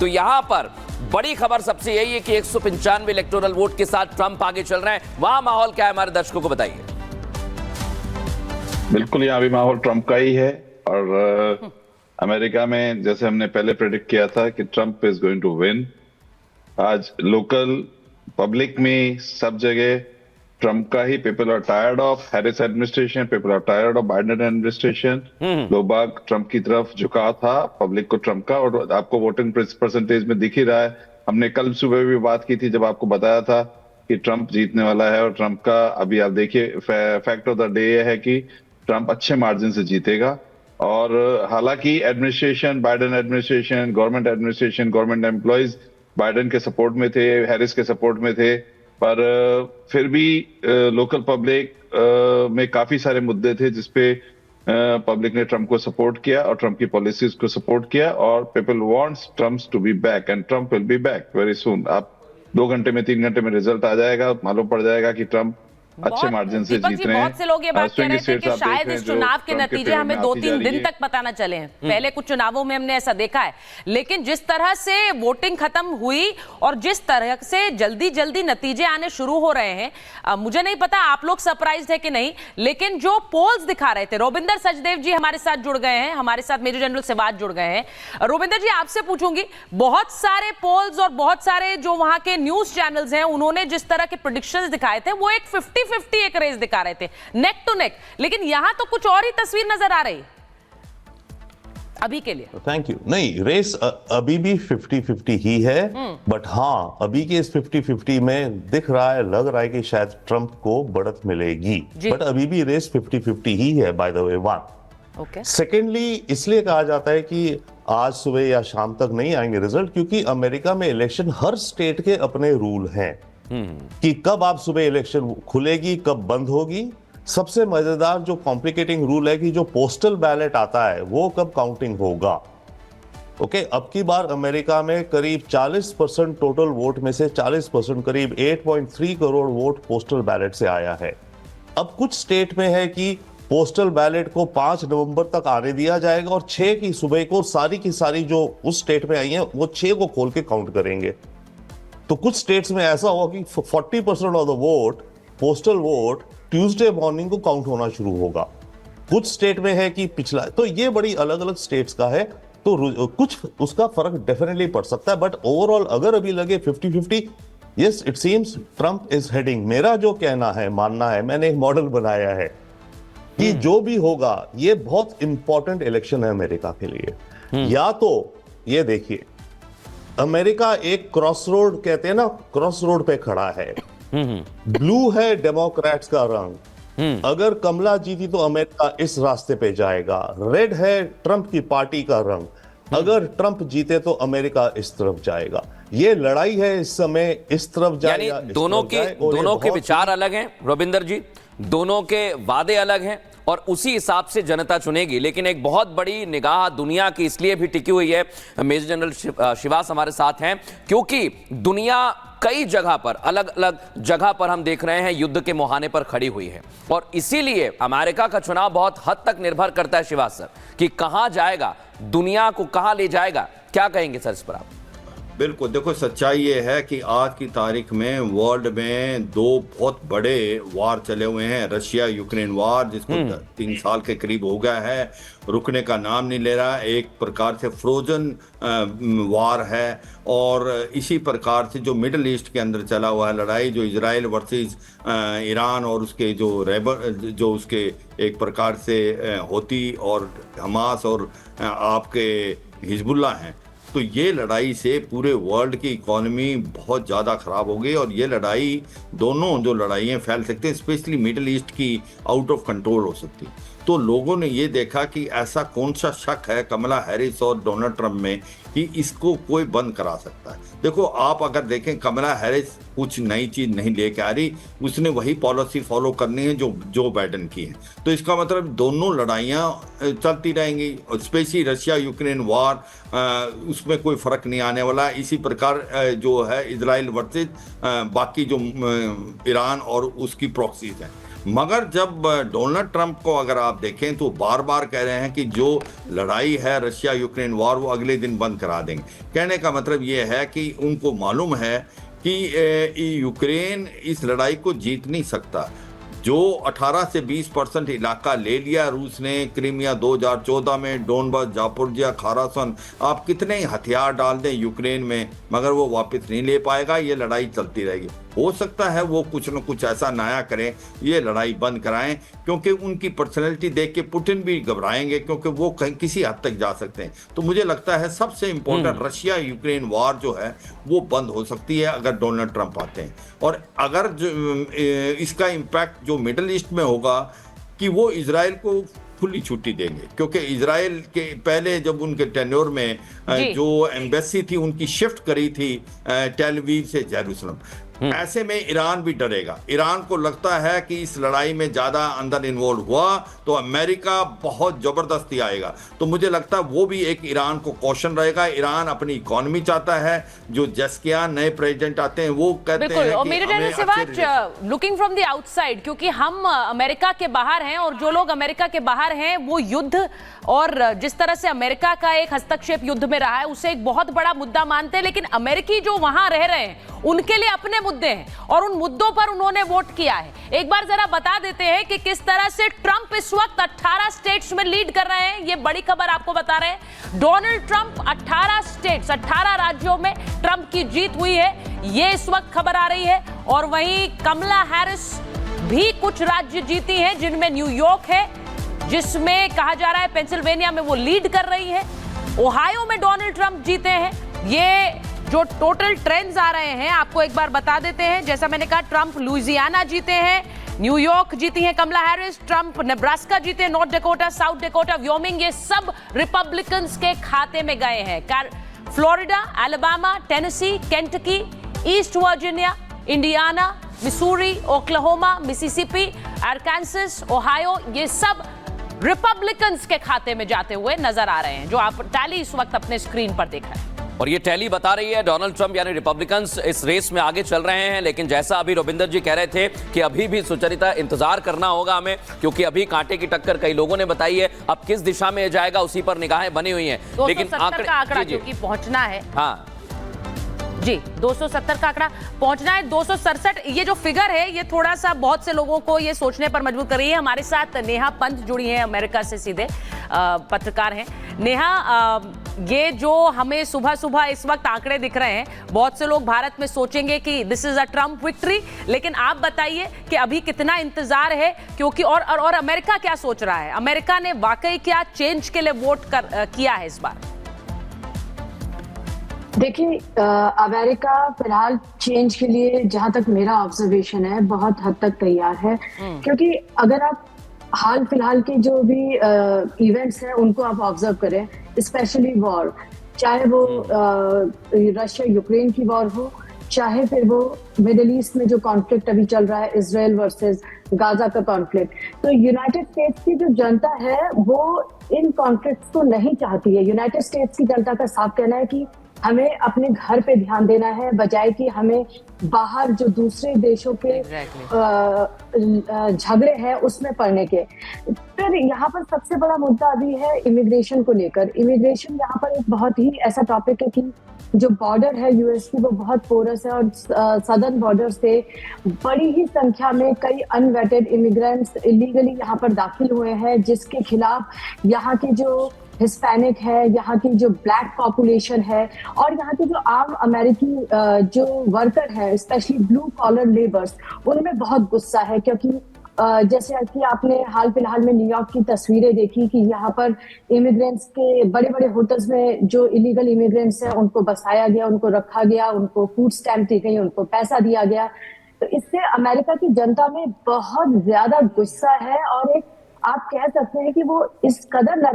तो यहां पर बड़ी खबर सबसे यही है कि 195 इलेक्टोरल वोट के साथ ट्रंप आगे चल रहे हैं। वहां माहौल क्या है, हमारे दर्शकों को बताइए। बिल्कुल, यहाँ भी माहौल ट्रंप का ही है। और अमेरिका में जैसे हमने पहले प्रेडिक्ट किया था कि Trump is going to win, आज लोकल पब्लिक में सब जगह ट्रंप का ही, people are tired of Harris administration, people are tired of Biden administration. लोग बाग ट्रंप की तरफ झुका था पब्लिक को ट्रंप का, और आपको वोटिंग परसेंटेज में दिख ही रहा है। हमने कल सुबह भी बात की थी जब आपको बताया था कि ट्रंप जीतने वाला है, और ट्रंप का अभी आप देखिए फैक्ट ऑफ द डे है कि ट्रंप अच्छे मार्जिन से जीतेगा। और हालांकि administration, Biden administration, government employees Biden के सपोर्ट में थे, हैरिस के सपोर्ट में थे, पर फिर भी लोकल पब्लिक में काफी सारे मुद्दे थे जिसपे पब्लिक ने ट्रंप को सपोर्ट किया और ट्रंप की पॉलिसीज को सपोर्ट किया। और people wants Trump to be back and Trump will be back very soon. आप 2 घंटे में 3 घंटे में रिजल्ट आ जाएगा, मालूम पड़ जाएगा कि ट्रंप अच्छे मार्जिन से जीत रहे हैं। बहुत से लोग ये बात कह रहे थे कि शायद इस चुनाव के नतीजे हमें 2-3 दिन तक पता न चले हैं। पहले कुछ चुनावों में हमने ऐसा देखा है, लेकिन जिस तरह से वोटिंग खत्म हुई और जिस तरह से जल्दी जल्दी नतीजे आने शुरू हो रहे हैं, मुझे नहीं पता आप लोग सरप्राइज्ड है कि नहीं, लेकिन जो पोल्स दिखा रहे थे, रोबिंदर सचदेव जी हमारे साथ जुड़ गए हैं, हमारे साथ मेजर जनरल सिवाज जुड़ गए हैं। रोबिंदर जी, आपसे पूछूंगी, बहुत सारे पोल्स और बहुत सारे जो वहां के न्यूज चैनल्स हैं, उन्होंने जिस तरह के प्रेडिक्शंस दिखाए थे वो एक 50-50 एक रेस दिखा रहे थे, नेक टू नेक, लेकिन यहां तो कुछ और ही तस्वीर नजर आ रही अभी के लिए। Thank you. नहीं, रेस अभी भी 50-50 ही है, बट हाँ, अभी के इस 50-50 में दिख रहा है, लग रहा है कि शायद ट्रंप को बढ़त मिलेगी, बट अभी भी रेस 50-50 ही है, by the way. One secondly, इसलिए कहा जाता है कि आज सुबह या शाम तक नहीं आएंगे रिजल्ट, क्योंकि अमेरिका में इलेक्शन हर स्टेट के अपने रूल हैं कि कब आप सुबह इलेक्शन खुलेगी, कब बंद होगी। सबसे मजेदार जो कॉम्प्लिकेटिंग रूल है कि जो पोस्टल बैलेट आता है वो कब काउंटिंग होगा। ओके, अब की बार अमेरिका में करीब 40% टोटल वोट में से 40%, करीब 8.3 करोड़ वोट पोस्टल बैलेट से आया है। अब कुछ स्टेट में है कि पोस्टल बैलेट को 5 नवंबर तक आने दिया जाएगा और 6 की सुबह को सारी की सारी जो उस स्टेट में आई है वो 6 को खोल के काउंट करेंगे। तो कुछ स्टेट्स में ऐसा होगा कि 40% of the vote, postal vote, Tuesday morning को काउंट होना शुरू होगा। कुछ स्टेट में है कि पिछला, तो ये बड़ी अलग अलग स्टेट्स का है, तो कुछ उसका फर्क डेफिनेटली पड़ सकता है, बट ओवरऑल अगर अभी लगे 50-50, yes, it seems Trump is heading. मेरा जो कहना है, मानना है, मैंने एक मॉडल बनाया है कि जो भी होगा ये बहुत इंपॉर्टेंट इलेक्शन है अमेरिका के लिए। या तो ये देखिए, अमेरिका एक क्रॉस रोड, कहते हैं ना, क्रॉस रोड पे खड़ा है। ब्लू है डेमोक्रेट्स का रंग, अगर कमला जीती तो अमेरिका इस रास्ते पे जाएगा। रेड है ट्रंप की पार्टी का रंग, अगर ट्रंप जीते तो अमेरिका इस तरफ जाएगा। ये लड़ाई है इस समय, इस तरफ जाए या इस दोनों के विचार अलग हैं रोबिंदर जी, दोनों के वादे अलग हैं और उसी हिसाब से जनता चुनेगी। लेकिन एक बहुत बड़ी निगाह दुनिया की इसलिए भी टिकी हुई है, मेजर जनरल शिवास हमारे साथ हैं, क्योंकि दुनिया कई जगह पर, अलग अलग जगह पर हम देख रहे हैं युद्ध के मुहाने पर खड़ी हुई है, और इसीलिए अमेरिका का चुनाव बहुत हद तक निर्भर करता है शिवास सर कि कहां जाएगा, दुनिया को कहां ले जाएगा। क्या कहेंगे सर इस पर आप? बिल्कुल, देखो सच्चाई ये है कि आज की तारीख में वर्ल्ड में 2 बहुत बड़े वार चले हुए हैं। रशिया यूक्रेन वार, जिसको 3 साल के करीब हो गया है, रुकने का नाम नहीं ले रहा, एक प्रकार से फ्रोजन वार है। और इसी प्रकार से जो मिडल ईस्ट के अंदर चला हुआ है लड़ाई, जो इजराइल वर्सेस ईरान और उसके जो उसके एक प्रकार से होती और हमास और आपके हिजबुल्ला हैं, तो ये लड़ाई से पूरे वर्ल्ड की इकोनॉमी बहुत ज़्यादा ख़राब हो गई। और ये लड़ाई, दोनों जो लड़ाइयाँ फैल सकती हैं, स्पेशली मिडिल ईस्ट की आउट ऑफ कंट्रोल हो सकती। तो लोगों ने ये देखा कि ऐसा कौन सा शक है कमला हैरिस और डोनाल्ड ट्रंप में कि इसको कोई बंद करा सकता है। देखो, आप अगर देखें, कमला हैरिस कुछ नई चीज़ नहीं लेके आ रही, उसने वही पॉलिसी फॉलो करनी है जो बाइडेन की है। तो इसका मतलब दोनों लड़ाइयाँ चलती रहेंगी, स्पेशली रशिया यूक्रेन वार, उसमें कोई फ़र्क नहीं आने वाला। इसी प्रकार जो है इजराइल वर्सेस बाकी जो ईरान और उसकी प्रॉक्सीज हैं। मगर जब डोनाल्ड ट्रंप को अगर आप देखें तो बार बार कह रहे हैं कि जो लड़ाई है रशिया यूक्रेन वॉर वो अगले दिन बंद करा देंगे। कहने का मतलब ये है कि उनको मालूम है कि यूक्रेन इस लड़ाई को जीत नहीं सकता। जो 18 से 20% इलाका ले लिया रूस ने, क्रीमिया 2014 में, डोनबास, जापोरिजिया, खारासन, आप कितने ही हथियार डाल दें यूक्रेन में मगर वो वापस नहीं ले पाएगा। ये लड़ाई चलती रहेगी। हो सकता है वो कुछ न कुछ ऐसा नया करें, ये लड़ाई बंद कराएं, क्योंकि उनकी पर्सनैलिटी देख के पुतिन भी घबराएंगे, क्योंकि वो कहीं किसी हद तक जा सकते हैं। तो मुझे लगता है सबसे इंपॉर्टेंट रशिया यूक्रेन वॉर जो है वो बंद हो सकती है अगर डोनाल्ड ट्रंप आते हैं। और अगर इसका इम्पैक्ट जो मिडिल ईस्ट में होगा कि वो इजराइल को खुली छुट्टी देंगे, क्योंकि इजराइल के पहले जब उनके टेन्योर में जो एम्बेसी थी उनकी शिफ्ट करी थी टेल अवीव से जेरूसलम। ऐसे में ईरान भी डरेगा। ईरान को लगता है कि इस लड़ाई में ज्यादा अंदर इन्वॉल्व हुआ तो अमेरिका बहुत जबरदस्ती आएगा। तो मुझे लगता है वो भी एक ईरान को कॉशन रहेगा। ईरान अपनी इकोनॉमी चाहता है। जो जस्कियान नए प्रेसिडेंट आते हैं वो कहते हैं और कि मेरे हमें अच्छे लुकिंग फ्रॉम द आउटसाइड, क्योंकि हम अमेरिका के बाहर हैं और जो लोग अमेरिका के बाहर हैं वो युद्ध और जिस तरह से अमेरिका का एक हस्तक्षेप युद्ध में रहा है उसे एक बहुत बड़ा मुद्दा मानते हैं। लेकिन अमेरिकी जो वहां रह रहे हैं उनके लिए अपने मुद्दे हैं और उन मुद्दों पर उन्होंने वोट किया है। एक बार जरा बता देते हैं कि किस तरह से ट्रंप इस वक्त 18 स्टेट्स में लीड कर रहे हैं। ये बड़ी खबर आपको बता रहे हैं। डोनाल्ड ट्रंप 18 स्टेट्स 18 राज्यों में ट्रंप की जीत हुई है, ये इस वक्त खबर आ रही है। और वहीं कमला हैरिस भी कुछ राज्य जीती हैं जिनमें न्यूयॉर्क है, जिसमें कहा जा रहा है पेंसिल्वेनिया में वो लीड कर रही है। ओहायो में डोनाल्ड ट्रंप जीते हैं। ये जो टोटल ट्रेंड्स आ रहे हैं आपको एक बार बता देते हैं। जैसा मैंने कहा, ट्रंप लुइजियाना जीते हैं, न्यूयॉर्क जीती हैं कमला हैरिस, ट्रंप नेब्रास्का जीते, North Dakota, South Dakota, Wyoming, ये सब रिपब्लिकन्स के खाते में गए हैं। Florida, Alabama, Tennessee, Kentucky, East Virginia, Indiana, Missouri, Oklahoma, Mississippi, Arkansas, Ohio, ये सब रिपब्लिकन्स के खाते में जाते हुए नजर आ रहे हैं, जो आप टैली इस वक्त अपने स्क्रीन पर देख रहे हैं। और ये टैली बता रही है डोनाल्ड ट्रंप यानी रिपब्लिकन्स इस रेस में आगे चल रहे हैं। लेकिन जैसा अभी रविंदर जी कह रहे थे कि अभी भी सुचरिता इंतजार करना होगा हमें, क्योंकि अभी कांटे की टक्कर कई लोगों ने बताई है। अब किस दिशा में जाएगा उसी पर निगाहें बनी हुई हैं। लेकिन आंकड़ा क्योंकि पहुंचना है, हाँ जी 270 का आंकड़ा पहुंचना है। 267 ये जो फिगर है ये थोड़ा सा बहुत से लोगों को ये सोचने पर मजबूर कर रही है। हमारे साथ नेहा पंत जुड़ी हैं, अमेरिका से सीधे पत्रकार हैं। नेहा, ये जो हमें सुबह सुबह इस वक्त आंकड़े दिख रहे हैं, बहुत से लोग भारत में सोचेंगे कि this is a Trump victory, लेकिन आप बताइए कि अभी कितना इंतजार है, क्योंकि और अमेरिका क्या सोच रहा है? अमेरिका ने वाकई क्या चेंज के लिए वोट किया है इस बार? देखिए, अमेरिका फिलहाल चेंज के लिए, जहां तक मेरा ऑब्जर्वेशन है, बहुत हद तक तैयार है। क्योंकि अगर आप हाल फिलहाल के जो भी इवेंट्स हैं उनको आप ऑब्जर्व करें, स्पेशली वॉर, चाहे वो रशिया यूक्रेन की वॉर हो, चाहे फिर वो मिडिल ईस्ट में जो कॉन्फ्लिक्ट अभी चल रहा है, इजराइल वर्सेस गाजा का कॉन्फ्लिक्ट, तो यूनाइटेड स्टेट्स की जो जनता है वो इन कॉन्फ्लिक्ट्स को नहीं चाहती है। यूनाइटेड स्टेट्स की जनता का साफ कहना है कि हमें अपने घर पे ध्यान देना है, बजाय कि हमें बाहर जो दूसरे देशों के झगड़े हैं उसमें पड़ने के। फिर यहाँ पर सबसे बड़ा मुद्दा अभी है इमिग्रेशन को लेकर। इमिग्रेशन यहाँ पर एक बहुत ही ऐसा टॉपिक है कि जो बॉर्डर है यूएस की वो बहुत पोरस है और सदर्न बॉर्डर से बड़ी ही संख्या में कई अनवेटेड इमिग्रेंट्स इलीगली यहाँ पर दाखिल हुए हैं, जिसके खिलाफ यहाँ की जो हिस्पैनिक है, यहाँ की जो ब्लैक पॉपुलेशन है और यहाँ के जो आम अमेरिकी जो वर्कर है, स्पेशली ब्लू कॉलर लेबर्स, उनमें बहुत गुस्सा है। क्योंकि जैसे कि आपने हाल फिलहाल में न्यूयॉर्क की तस्वीरें देखी कि यहाँ पर इमिग्रेंट्स के बड़े बड़े होटल्स में जो इलीगल इमिग्रेंट्स हैं उनको बसाया गया, उनको रखा गया, उनको फूड स्टैम्प दी गई, उनको पैसा दिया गया। तो इससे अमेरिका की जनता में बहुत ज्यादा गुस्सा है और एक आप कह सकते हैं कि वो इस कदर